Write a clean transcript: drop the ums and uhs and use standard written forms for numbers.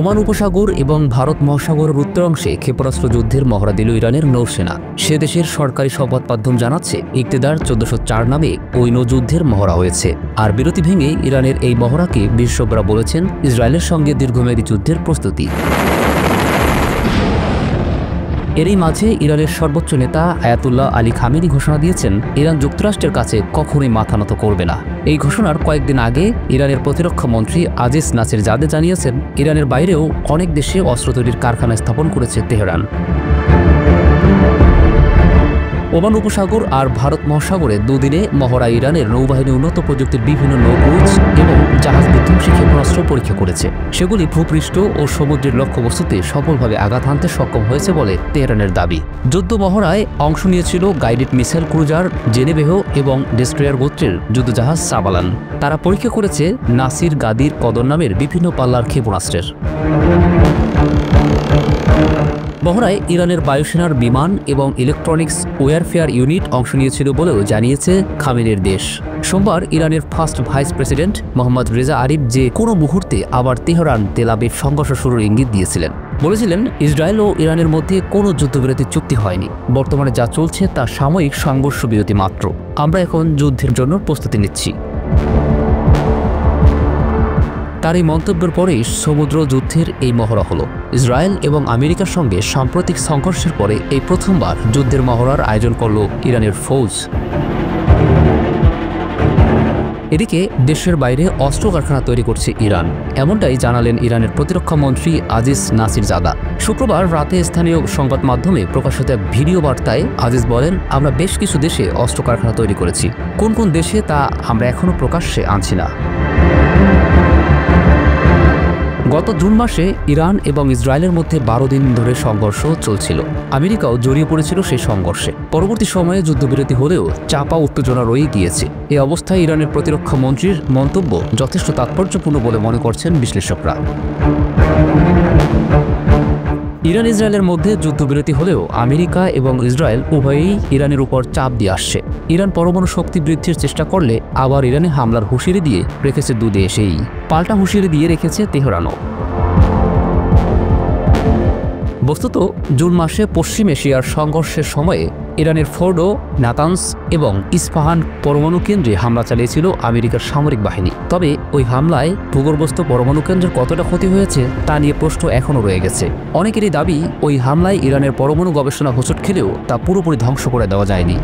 Oman উপসাগর এবং ভারত মহাসাগরের উত্তরাংশে ক্ষেপণাস্ত্র যুদ্ধের মহড়া দিল ইরানের নৌসেনা। সে দেশের সরকারি সংবাদ মাধ্যম জানাচ্ছে, ইকতেদার 1404 নামে ওই নৌযুদ্ধের মহড়া হয়েছে। আর বিরতি ভেঙে ইরানের এই মহড়াকে বিশেষজ্ঞরা বলেছেন ইসরায়েলের সঙ্গে দীর্ঘমেয়াদী যুদ্ধের প্রস্তুতি। এরই মাঝে ইরানের সর্বোচ্চ নেতা আয়াতুল্লাহ আলী খামেনি ঘোষণা দিয়েছেন, ইরান যুক্তরাষ্ট্রের কাছে কখনোই মাথা নত করবে না। এই ঘোষণার কয়েকদিন আগে ইরানের প্রতিরক্ষা মন্ত্রী আজিজ নাসির জাদে জানিয়েছেন, ইরানের বাইরেও অনেক দেশে অস্ত্র তৈরির কারখানা স্থাপন করেছে তেহরান। ওমান উপসাগর আর ভারত মহাসাগরে দুদিনে মহড়া ইরানের নৌবাহিনী উন্নত প্রযুক্তির বিভিন্ন নৌক্রুজ এবং জাহাজ বিধ্বংসী ক্ষেপণাস্ত্র পরীক্ষা করেছে। সেগুলি ভূপৃষ্ঠ ও সমুদ্রের লক্ষ্যবস্তুতে সফলভাবে আঘাত হানতে সক্ষম হয়েছে বলে তেহরানের দাবি। যুদ্ধ মহড়ায় অংশ নিয়েছিল গাইডেড মিসাইল ক্রুজার জেনেভেহ এবং ডেস্ট্রয়ার গোত্রের যুদ্ধজাহাজ সাবালান। তারা পরীক্ষা করেছে নাসির গাদির কদর নামের বিভিন্ন পাল্লার ক্ষেপণাস্ত্রের। মহড়ায় ইরানের বায়ুসেনার বিমান এবং ইলেকট্রনিক্স ওয়ারফেয়ার ইউনিট অংশ নিয়েছিল বলেও জানিয়েছে খামেনির দেশ। সোমবার ইরানের first vice president Mohammad Reza Arif যে কোনো মুহূর্তে আবার তেহরান তেল আবিব সংঘর্ষ শুরুর ইঙ্গিত দিয়েছিলেন। বলেছিলেন, ইসরায়েল ও ইরানের মধ্যে কোনো যুদ্ধবিরতির চুক্তি হয়নি। বর্তমানে যা চলছে তা সাময়িক সংঘর্ষ বিরতি মাত্র। আমরা এখন যুদ্ধের জন্য প্রস্তুতি নিচ্ছি। তার এই মন্তব্যের পরেই সমুদ্র যুদ্ধের এই মহড়া হলো। ইসরায়েল এবং আমেরিকার সঙ্গে সাম্প্রতিক সংঘর্ষের পরে এই প্রথমবার যুদ্ধের মহড়ার আয়োজন করল ইরানের ফৌজ। এদিকে দেশের বাইরে অস্ত্র কারখানা তৈরি করছে ইরান, এমনটাই জানালেন ইরানের প্রতিরক্ষা মন্ত্রী আজিজ নাসির জাদা। শুক্রবার রাতে স্থানীয় সংবাদ মাধ্যমে প্রকাশিত এক ভিডিও বার্তায় আজিজ বলেন, আমরা বেশ কিছু দেশে অস্ত্র কারখানা তৈরি করেছি। কোন কোন দেশে তা আমরা এখনও প্রকাশ্যে আনছি না। গত জুন মাসে ইরান এবং ইসরায়েলের মধ্যে 12 দিন ধরে সংঘর্ষ চলছিল। আমেরিকাও জড়িয়ে পড়েছিল সেই সংঘর্ষে। পরবর্তী সময়ে যুদ্ধবিরতি হলেও চাপা উত্তেজনা রয়ে গিয়েছে। এই অবস্থায় ইরানের প্রতিরক্ষা মন্ত্রীর মন্তব্য যথেষ্ট তাৎপর্যপূর্ণ বলে মনে করছেন বিশ্লেষকরা। ইরান ইসরায়েলের মধ্যে যুদ্ধবিরতি হলেও আমেরিকা এবং ইসরায়েল উভয়েই ইরানের উপর চাপ দিয়ে আসছে। ইরান পরমাণু শক্তি বৃদ্ধির চেষ্টা করলে আবার ইরানে হামলার হুঁশিয়ারি দিয়ে রেখেছে দুদেশেই। পাল্টা হুঁশিয়ারি দিয়ে রেখেছে তেহরানও। বস্তুত জুন মাসে পশ্চিম এশিয়ার সংঘর্ষের সময়ে ইরানের ফোর্ডো, নাতানস এবং ইস্পাহান পরমাণু কেন্দ্রে হামলা চালিয়েছিল আমেরিকার সামরিক বাহিনী। তবে ওই হামলায় ভূগর্ভস্থ পরমাণু কেন্দ্রের কতটা ক্ষতি হয়েছে তা নিয়ে প্রশ্ন এখনও রয়ে গেছে। অনেকেরই দাবি, ওই হামলায় ইরানের পরমাণু গবেষণা হোঁচট খেলেও তা পুরোপুরি ধ্বংস করে দেওয়া যায়নি।